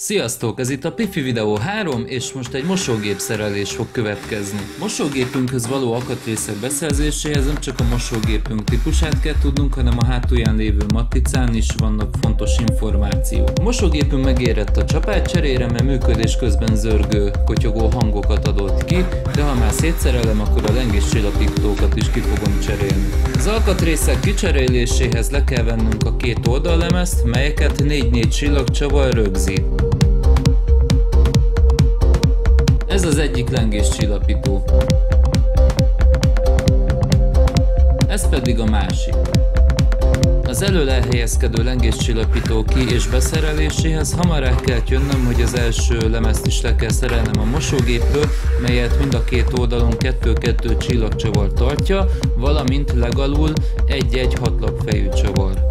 Sziasztok! Ez itt a Pifi Videó 3, és most egy mosógép szerelés fog következni. Mosógépünkhöz való alkatrészek beszerzéséhez nem csak a mosógépünk típusát kell tudnunk, hanem a hátulján lévő matricán is vannak fontos információk. A mosógépünk megérett a csapád cserére, mert működés közben zörgő, kotyogó hangokat adott ki, de ha már szétszerelem, akkor a lengéscsillapítókat is ki fogom cserélni. Az alkatrészek kicseréléséhez le kell vennünk a két oldallemezt, melyeket 4-4 csillagcsavar rögzít. Ez az egyik lengéscsillapító. Ez pedig a másik. Az elől elhelyezkedő lengéscsillapító ki- és beszereléséhez hamar el kell jönnöm, hogy az első lemezt is le kell szerelnem a mosógépről, melyet mind a két oldalon 2-2 csillagcsavar tartja, valamint legalul 1-1 hatlapfejű csavar.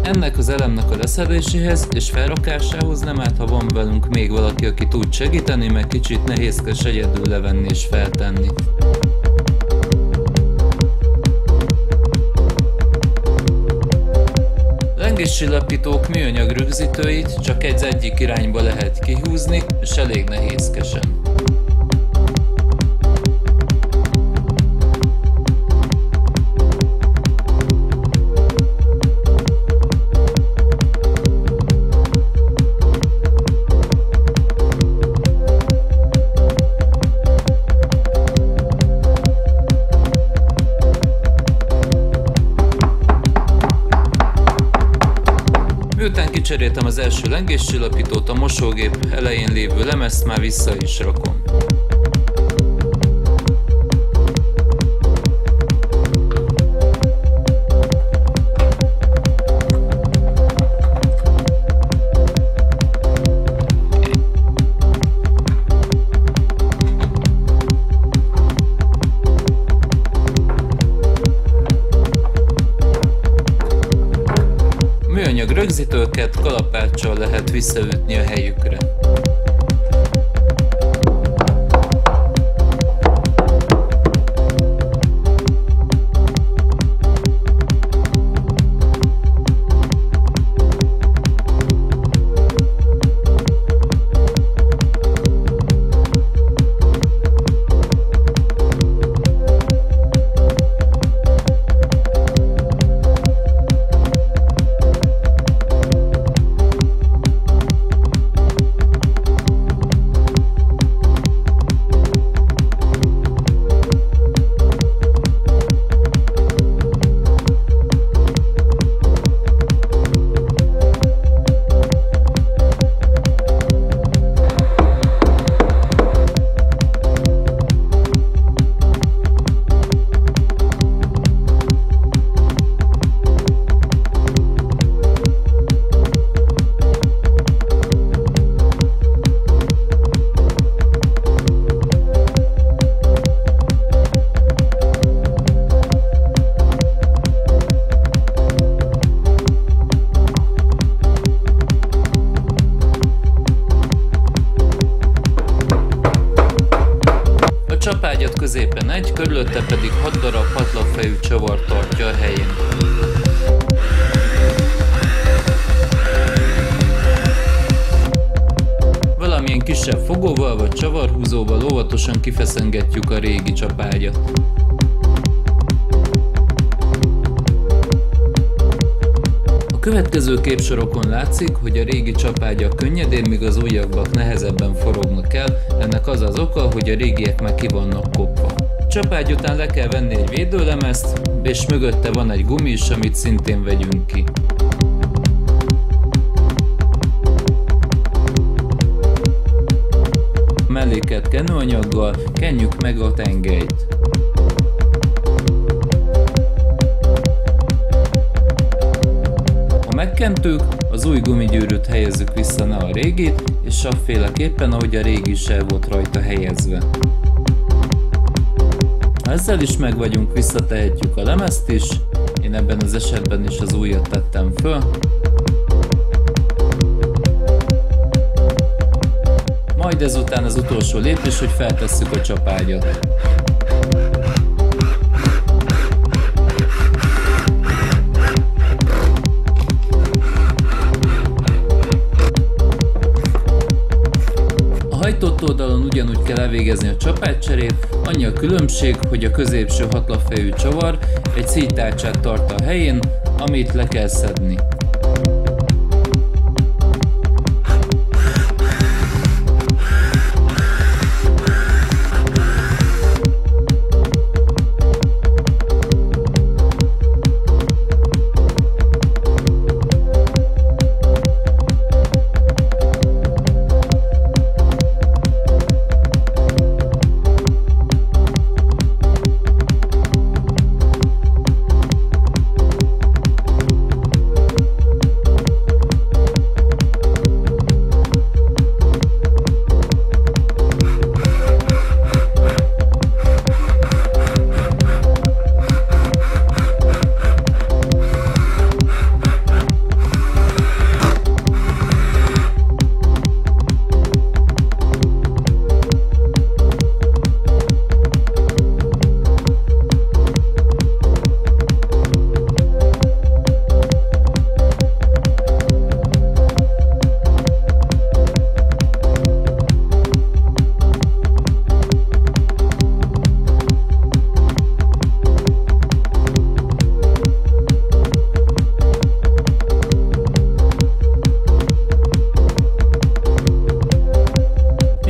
Ennek az elemnek a leszereléséhez és felrakásához nem árt, ha van velünk még valaki, aki tud segíteni, mert kicsit nehézkes egyedül levenni és feltenni. Lengéscsillapítók műanyag rögzítőit csak egyik irányba lehet kihúzni, és elég nehézkesen. Miután kicseréltem az első lengéscsillapítót, a mosógép elején lévő lemezt már vissza is rakom. Műanyag rögzítőket kalapáccsal lehet visszaütni a helyükre. A csapágyat középen egy, körülötte pedig 6 darab hatlapfejű csavar tartja a helyén. Valamilyen kisebb fogóval vagy csavarhúzóval óvatosan kifeszengetjük a régi csapágyat. A következő képsorokon látszik, hogy a régi csapágyak könnyedén, míg az újabbak nehezebben forognak el, ennek az az oka, hogy a régiek már ki vannak kopva. A csapágy után le kell venni egy védőlemezt, és mögötte van egy gumi is, amit szintén vegyünk ki. A melléket kenőanyaggal kenjük meg a tengelyt. Megkentük, az új gumigyűrűt helyezzük vissza, ne a régit, és sabbféleképpen, ahogy a régi is el volt rajta helyezve. Ha ezzel is meg vagyunk, visszatehetjük a lemezt is, én ebben az esetben is az újat tettem föl. Majd ezután az utolsó lépés, hogy feltesszük a csapágyat. kell elvégezni a csapátcserét, annyi a különbség, hogy a középső hatlapfejű csavar egy szíjtárcsát tart a helyén, amit le kell szedni.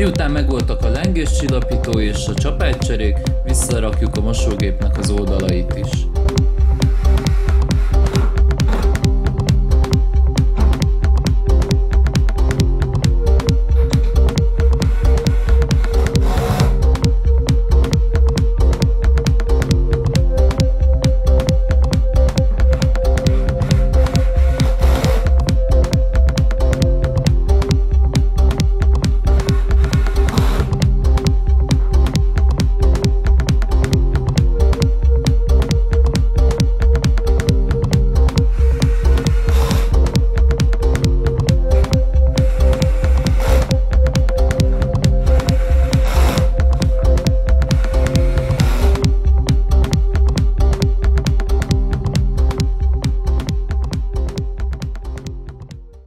Miután megvoltak a lengéscsillapító és a csapátcserék, visszarakjuk a mosógépnek az oldalait is.